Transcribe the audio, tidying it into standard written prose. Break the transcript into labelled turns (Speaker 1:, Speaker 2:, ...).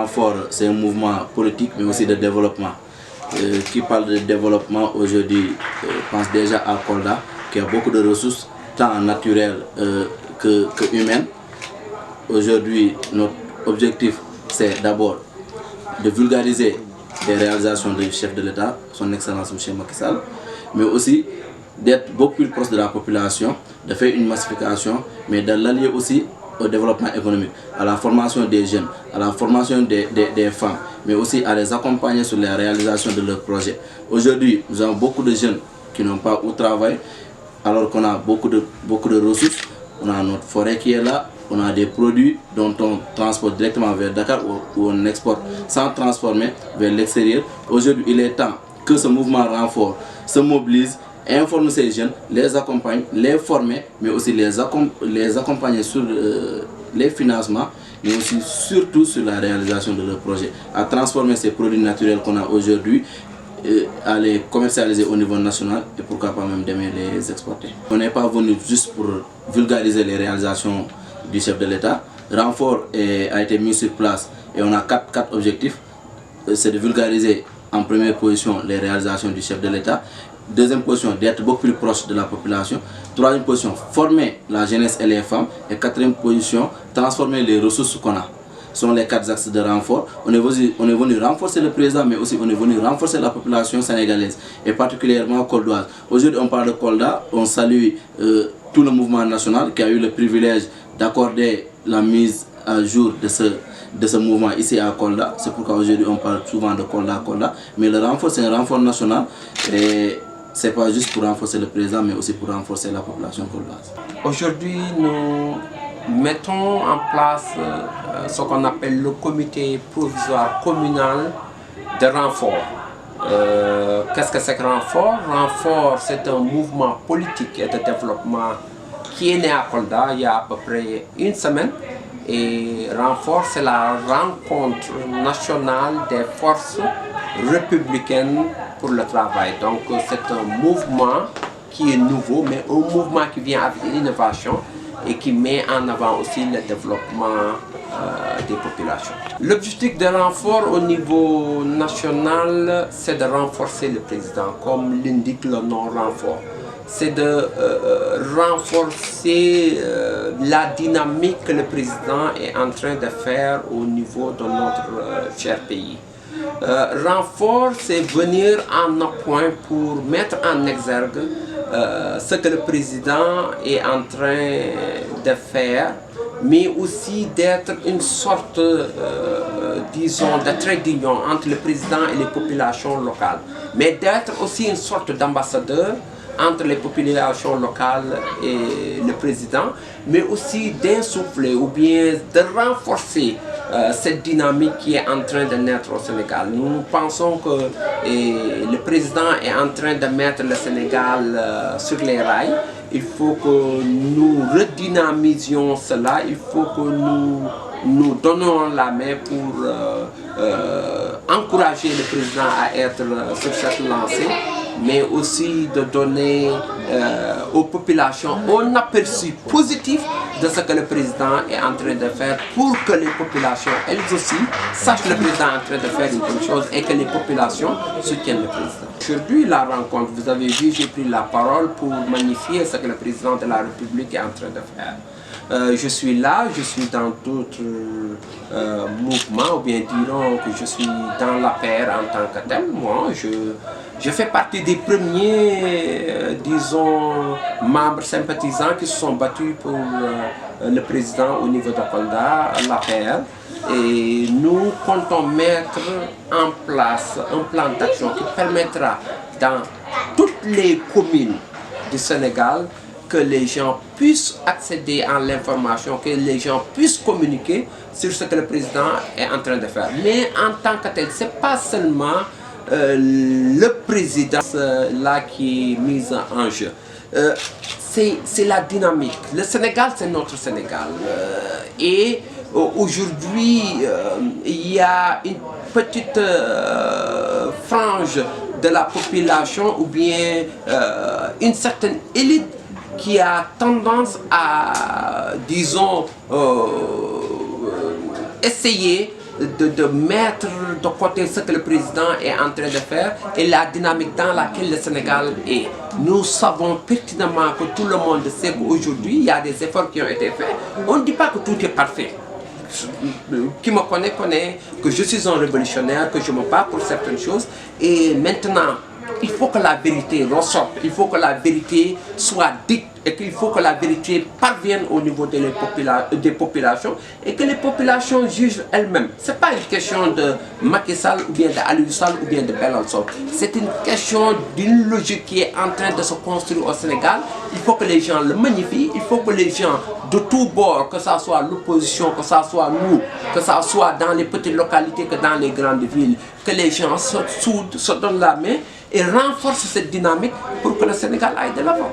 Speaker 1: renfort, c'est un mouvement politique, mais aussi de développement. Qui parle de développement aujourd'hui pense déjà à Kolda, qui a beaucoup de ressources, tant naturelles que humaines. Aujourd'hui, notre objectif, c'est d'abord de vulgariser les réalisations du chef de l'État, son Excellence M. Macky Sall, mais aussi d'être beaucoup plus proche de la population, de faire une massification, mais de l'allier aussi au développement économique, à la formation des jeunes, à la formation des femmes, mais aussi à les accompagner sur la réalisation de leurs projets. Aujourd'hui, nous avons beaucoup de jeunes qui n'ont pas où travailler, alors qu'on a beaucoup de ressources. On a notre forêt qui est là, on a des produits dont on transporte directement vers Dakar ou on exporte sans transformer vers l'extérieur. Aujourd'hui, il est temps que ce mouvement renfort se mobilise, informe ces jeunes, les accompagne, les former, mais aussi les accompagner sur les financements, mais aussi surtout sur la réalisation de leurs projets, à transformer ces produits naturels qu'on a aujourd'hui, à les commercialiser au niveau national et pourquoi pas même demain les exporter. On n'est pas venu juste pour vulgariser les réalisations du chef de l'État. Renfort a été mis sur place et on a quatre objectifs. C'est de vulgariser en première position les réalisations du chef de l'État. Deuxième position, d'être beaucoup plus proche de la population. Troisième position, former la jeunesse et les femmes. Et quatrième position, transformer les ressources qu'on a. Ce sont les quatre axes de renfort. On est venu renforcer le président, mais aussi on est venu renforcer la population sénégalaise, et particulièrement coldoise. Aujourd'hui, on parle de Kolda, on salue tout le mouvement national qui a eu le privilège d'accorder la mise à jour de ce mouvement ici à Kolda. C'est pourquoi aujourd'hui on parle souvent de Kolda. Mais le renfort, c'est un renfort national. Et ce n'est pas juste pour renforcer le président, mais aussi pour renforcer la population coldoise. Aujourd'hui, nous mettons en place ce qu'on appelle le comité provisoire communal de renfort. Qu'est-ce que c'est que renfort? Renfort, c'est un mouvement politique et de développement qui est né à Kolda il y a à peu près une semaine. Et renfort, c'est la rencontre nationale des forces républicaines pour le travail. Donc c'est un mouvement qui est nouveau, mais un mouvement qui vient avec l'innovation et qui met en avant aussi le développement des populations. L'objectif de renfort au niveau national, c'est de renforcer le président, comme l'indique le nom renfort. C'est de renforcer la dynamique que le président est en train de faire au niveau de notre cher pays. Renfort, c'est venir en appoint pour mettre en exergue ce que le président est en train de faire, mais aussi d'être une sorte, disons, de trait d'union entre le président et les populations locales, mais d'être aussi une sorte d'ambassadeur entre les populations locales et le président, mais aussi d'insuffler ou bien de renforcer cette dynamique qui est en train de naître au Sénégal. Nous pensons que le président est en train de mettre le Sénégal sur les rails. Il faut que nous redynamisions cela, il faut que nous donnons la main pour encourager le président à être sur cette lancée, mais aussi de donner aux populations un aperçu positif de ce que le président est en train de faire pour que les populations, elles aussi, sachent que le président est en train de faire une bonne chose et que les populations soutiennent le président. Aujourd'hui, la rencontre, vous avez vu, j'ai pris la parole pour magnifier ce que le président de la République est en train de faire. Je suis là, je suis dans d'autres mouvements, ou bien dirons que je suis dans l'APR en tant que tel. Moi, je fais partie des premiers, disons, membres sympathisants qui se sont battus pour le président au niveau de Kolda, l'APR. Et nous comptons mettre en place un plan d'action qui permettra dans toutes les communes du Sénégal que les gens puissent accéder à l'information, que les gens puissent communiquer sur ce que le président est en train de faire. Mais en tant que tel, ce n'est pas seulement le président là qui est mis en jeu. C'est la dynamique. Le Sénégal, c'est notre Sénégal. Et aujourd'hui, il y a une petite frange de la population ou bien une certaine élite qui a tendance à, disons, essayer
Speaker 2: de mettre de côté ce que le président est en train de faire et la dynamique dans laquelle le Sénégal est. Nous savons pertinemment que tout le monde sait qu'aujourd'hui, il y a des efforts qui ont été faits. On ne dit pas que tout est parfait. Qui me connaît que je suis un révolutionnaire, que je me bats pour certaines choses. Et maintenant, il faut que la vérité ressorte, il faut que la vérité soit dite et qu'il faut que la vérité parvienne au niveau des populations et que les populations jugent elles-mêmes. Ce n'est pas une question de Macky Sall ou bien de Aliou Sall ou bien de Bellansor. C'est une question d'une logique qui est en train de se construire au Sénégal. Il faut que les gens le magnifient, il faut que les gens de tous bords, que ce soit l'opposition, que ce soit nous, que ce soit dans les petites localités, que dans les grandes villes, que les gens se soudent, se donnent la main et renforcent cette dynamique pour que le Sénégal aille de l'avant.